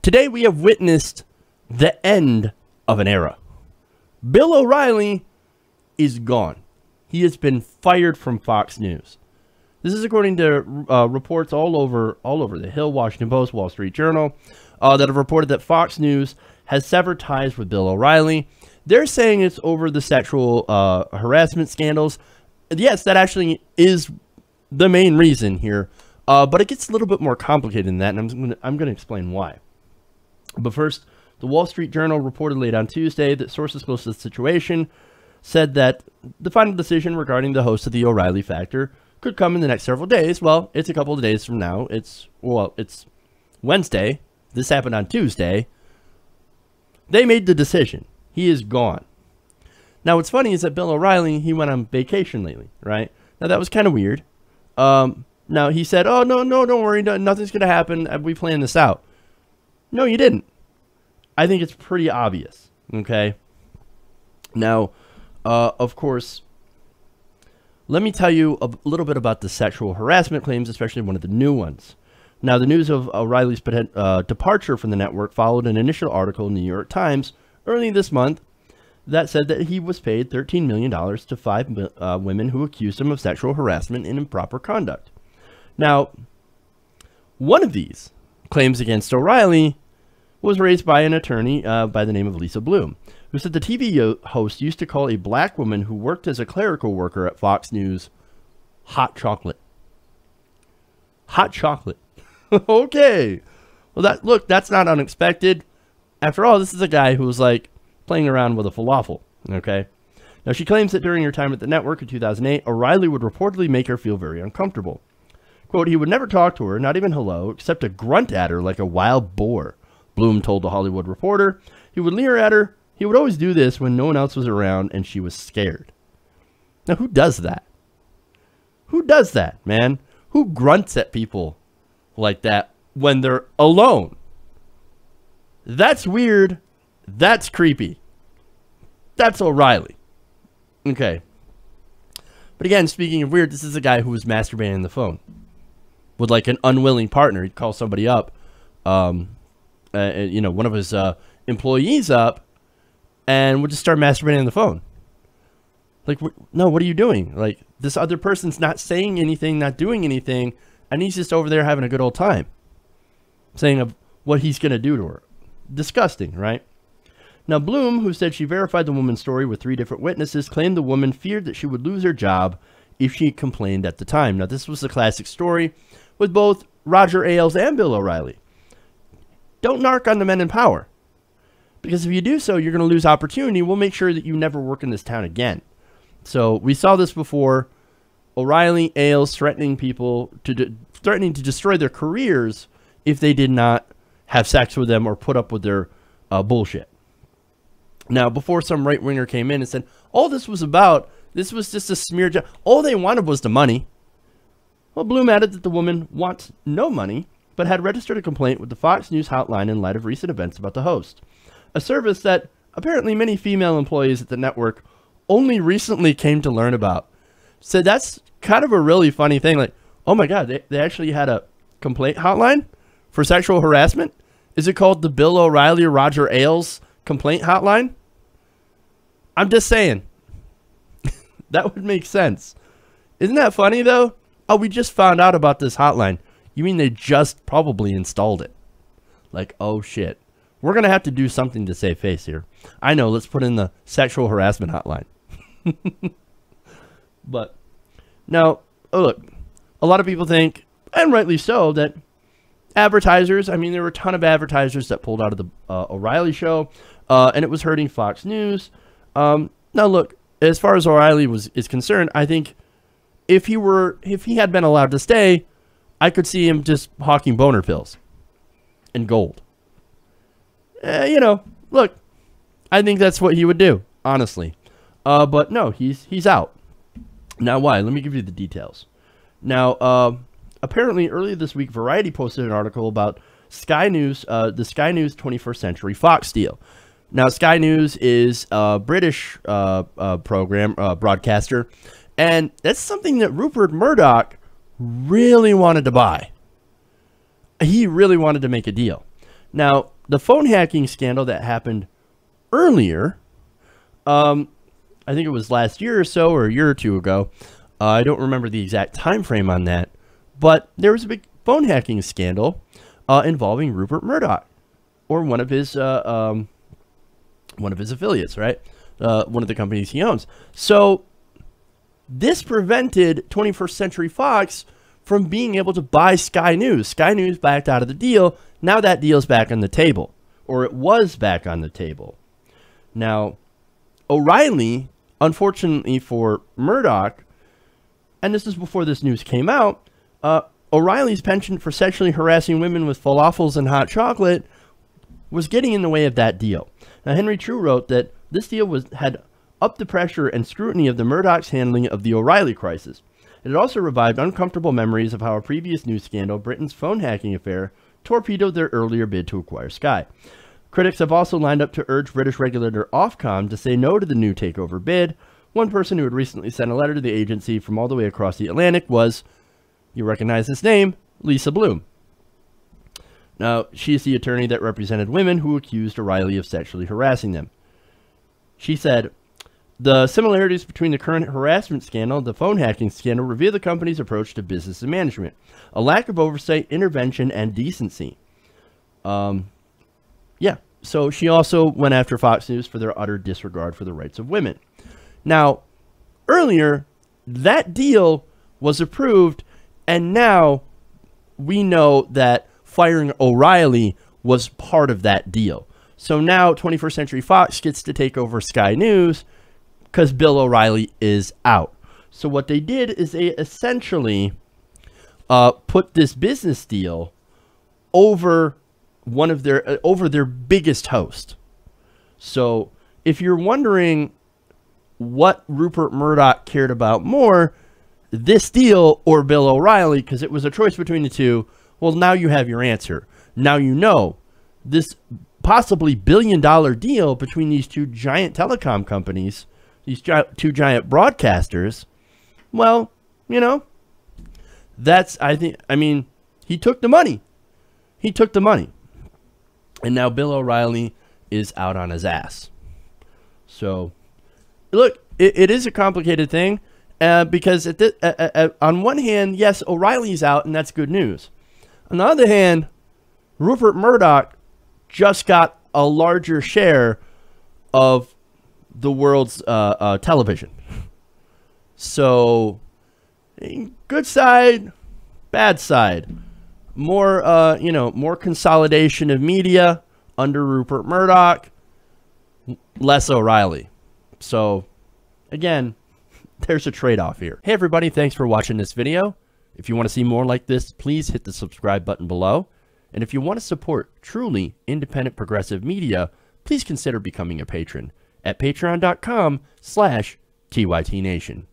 Today we have witnessed the end of an era. Bill O'Reilly is gone. He has been fired from Fox News. This is according to reports all over the Hill, Washington Post, Wall Street Journal, that have reported that Fox News has severed ties with Bill O'Reilly. They're saying it's over the sexual harassment scandals. Yes, that actually is the main reason here, but it gets a little bit more complicated than that, and I'm going to explain why. But first, the Wall Street Journal reported late on Tuesday that sources close to the situation said that the final decision regarding the host of the O'Reilly Factor could come in the next several days. Well, it's a couple of days from now. It's Wednesday. This happened on Tuesday. They made the decision. He is gone. Now, what's funny is that Bill O'Reilly, he went on vacation lately, right? Now, that was kind of weird. Now, he said, oh, no, don't worry. Nothing's going to happen. We planned this out. No, you didn't. I think it's pretty obvious, okay? Now, of course, let me tell you a little bit about the sexual harassment claims, especially one of the new ones. Now, the news of O'Reilly's departure from the network followed an initial article in the New York Times early this month that said that he was paid $13 million to 5 women who accused him of sexual harassment and improper conduct. Now, one of these claims against O'Reilly was raised by an attorney by the name of Lisa Bloom, who said the TV host used to call a black woman who worked as a clerical worker at Fox News hot chocolate. Hot chocolate. Okay. Well, that's not unexpected. After all, this is a guy who was like playing around with a falafel. Okay. Now, she claims that during her time at the network in 2008, O'Reilly would reportedly make her feel very uncomfortable. Quote, he would never talk to her, not even hello, except to grunt at her like a wild boar, Bloom told the Hollywood Reporter. He would leer at her. He would always do this when no one else was around and she was scared. Now, who does that? Who does that, man? Who grunts at people like that when they're alone? That's weird. That's creepy. That's O'Reilly. Okay. But again, speaking of weird, this is a guy who was masturbating on the phone with like an unwilling partner. He'd call somebody up, you know, one of his employees up, and would just start masturbating on the phone. Like, no, what are you doing? Like, this other person's not saying anything, not doing anything, and he's just over there having a good old time, saying of what he's going to do to her. Disgusting, right? Now, Bloom, who said she verified the woman's story with 3 different witnesses, claimed the woman feared that she would lose her job if she complained at the time. Now, this was a classic story with both Roger Ailes and Bill O'Reilly. Don't narc on the men in power, because if you do so, you're going to lose opportunity. We'll make sure that you never work in this town again. So we saw this before. O'Reilly, Ailes threatening people threatening to destroy their careers if they did not have sex with them or put up with their bullshit. Now, before some right-winger came in and said, all this was just a smear job. All they wanted was the money. Well, Bloom added that the woman wants no money, but had registered a complaint with the Fox News hotline in light of recent events about the host, a service that apparently many female employees at the network only recently came to learn about. So that's kind of a really funny thing. Like, oh my God, they actually had a complaint hotline for sexual harassment? Is it called the Bill O'Reilly or Roger Ailes complaint hotline? I'm just saying. That would make sense. Isn't that funny, though? Oh, we just found out about this hotline. You mean they just probably installed it? Like, oh, shit. We're going to have to do something to save face here. I know, let's put in the sexual harassment hotline. But, now, oh, look. A lot of people think, and rightly so, that advertisers, I mean, there were a ton of advertisers that pulled out of the O'Reilly show, and it was hurting Fox News. Now, look, as far as O'Reilly is concerned, I think if he had been allowed to stay, I could see him just hawking boner pills and gold. You know, look, I think that's what he would do, honestly. But no, he's out. Now, why? Let me give you the details. Now, apparently earlier this week, Variety posted an article about Sky News, the Sky News 21st Century Fox deal. Now, Sky News is a British broadcaster, and that's something that Rupert Murdoch really wanted to buy. He really wanted to make a deal. Now, the phone hacking scandal that happened earlier, I think it was last year or so, or a year or two ago. I don't remember the exact time frame on that, but there was a big phone hacking scandal involving Rupert Murdoch, or one of his affiliates, right? One of the companies he owns. So this prevented 21st Century Fox from being able to buy Sky News. Sky News backed out of the deal. Now that deal's back on the table, or it was back on the table. Now, O'Reilly, unfortunately for Murdoch, and this is before this news came out, O'Reilly's penchant for sexually harassing women with falafels and hot chocolate was getting in the way of that deal. Now, Henry True wrote that this deal had upped the pressure and scrutiny of the Murdoch's handling of the O'Reilly crisis. It had also revived uncomfortable memories of how a previous news scandal, Britain's phone hacking affair, torpedoed their earlier bid to acquire Sky. Critics have also lined up to urge British regulator Ofcom to say no to the new takeover bid. One person who had recently sent a letter to the agency from all the way across the Atlantic was, you recognize this name, Lisa Bloom. Now, she is the attorney that represented women who accused O'Reilly of sexually harassing them. She said, the similarities between the current harassment scandal and the phone hacking scandal reveal the company's approach to business and management, a lack of oversight, intervention, and decency. Yeah, so she also went after Fox News for their utter disregard for the rights of women. Now, earlier, that deal was approved, and now we know that firing O'Reilly was part of that deal. So now 21st Century Fox gets to take over Sky News because Bill O'Reilly is out. So what they did is they essentially put this business deal over one of their their biggest host. So if you're wondering what Rupert Murdoch cared about more, this deal or Bill O'Reilly, because it was a choice between the two, well, now you have your answer. Now you know this possibly billion-dollar deal between these two giant telecom companies, these two giant broadcasters, well, you know, that's, I mean, he took the money. He took the money. And now Bill O'Reilly is out on his ass. So, look, it is a complicated thing because on one hand, yes, O'Reilly's out, and that's good news. On the other hand, Rupert Murdoch just got a larger share of the world's television. So, good side, bad side. More, more consolidation of media under Rupert Murdoch, less O'Reilly. So, again, there's a trade-off here. Hey, everybody, thanks for watching this video. If you want to see more like this, please hit the subscribe button below. And if you want to support truly independent progressive media, please consider becoming a patron at patreon.com/TYTNation.